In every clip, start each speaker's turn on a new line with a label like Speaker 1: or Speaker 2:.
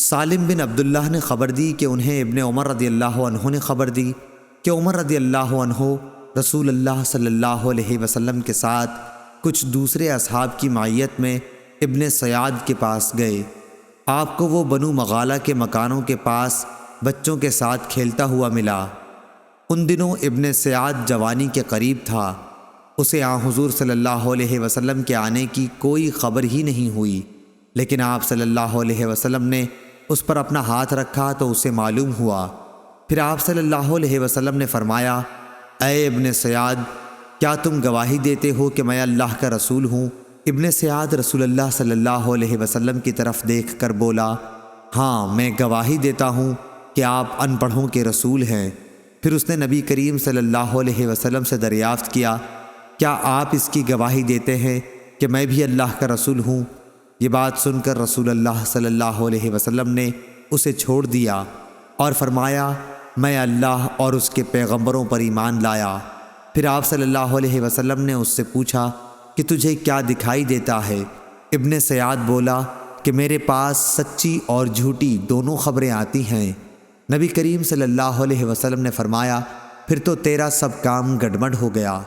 Speaker 1: سالم بن عبداللہ نے خبر دی کہ انہیں ابن عمر رضی اللہ عنہ نے خبر دی کہ عمر رضی اللہ عنہ رسول اللہ صلی اللہ علیہ وسلم کے ساتھ کچھ دوسرے اصحاب کی معیت میں ابن سیاد کے پاس گئے۔ آپ کو وہ بنو مغالہ کے مکانوں کے پاس بچوں کے ساتھ کھیلتا ہوا ملا۔ ان دنوں ابن سیاد جوانی کے قریب تھا۔ اسے حضور صلی اللہ علیہ وسلم کے آنے کی کوئی خبر ہی نہیں ہوئی، لیکن آپ صلی اللہ علیہ وسلم نے اس پر اپنا ہاتھ رکھا تو اسے معلوم ہوا۔ پھر آپ صلی اللہ علیہ وسلم نے فرمایا، اے ابن سیاد، کیا تم گواہی دیتے ہو کہ میں اللہ کا رسول ہوں؟ ابن سیاد رسول اللہ صلی اللہ علیہ وسلم کی طرف دیکھ کر بولا، ہاں میں گواہی دیتا ہوں کہ آپ ان پڑھوں کے رسول ہیں۔ پھر اس نے نبی کریم صلی اللہ علیہ وسلم سے دریافت کیا، کیا آپ اس کی گواہی دیتے ہیں کہ میں بھی اللہ کا رسول ہوں؟ یہ بات سن کر رسول اللہ صلی اللہ علیہ وسلم نے اسے چھوڑ دیا اور فرمایا، میں اللہ اور اس کے پیغمبروں پر ایمان لایا۔ پھر آپ صلی اللہ علیہ وسلم نے اس سے پوچھا کہ تجھے کیا دکھائی دیتا ہے؟ ابن سیاد بولا کہ میرے پاس سچی اور جھوٹی دونوں خبریں آتی ہیں۔ نبی کریم صلی اللہ علیہ وسلم نے فرمایا، پھر تو تیرا سب کام گڑبڑ ہو گیا۔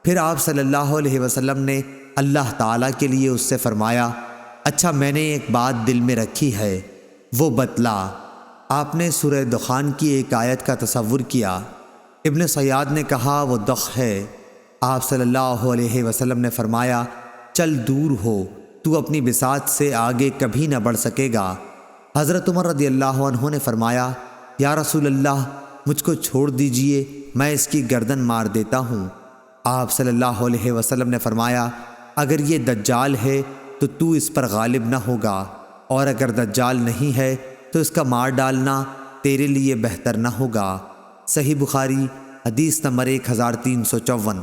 Speaker 1: پھر آپ صلی اللہ علیہ وسلم نے اللہ تعالیٰ کے لیے اس سے فرمایا، اچھا میں نے ایک بات دل میں رکھی ہے، وہ بتلا۔ آپ نے سورہ دخان کی ایک آیت کا تصور کیا۔ ابن سیاد نے کہا، وہ دخ ہے۔ آپ صلی اللہ علیہ وسلم نے فرمایا، چل دور ہو، تو اپنی بساط سے آگے کبھی نہ بڑھ سکے گا۔ حضرت عمر رضی اللہ عنہ نے فرمایا، یا رسول اللہ، مجھ کو چھوڑ دیجئے، میں اس کی گردن مار دیتا ہوں۔ آپ صلی اللہ علیہ وسلم نے فرمایا، اگر یہ دجال ہے تو اس پر غالب نہ ہوگا، اور اگر دجال نہیں ہے تو اس کا مار ڈالنا تیرے لیے بہتر نہ ہوگا۔ صحیح بخاری حدیث نمبر 1354۔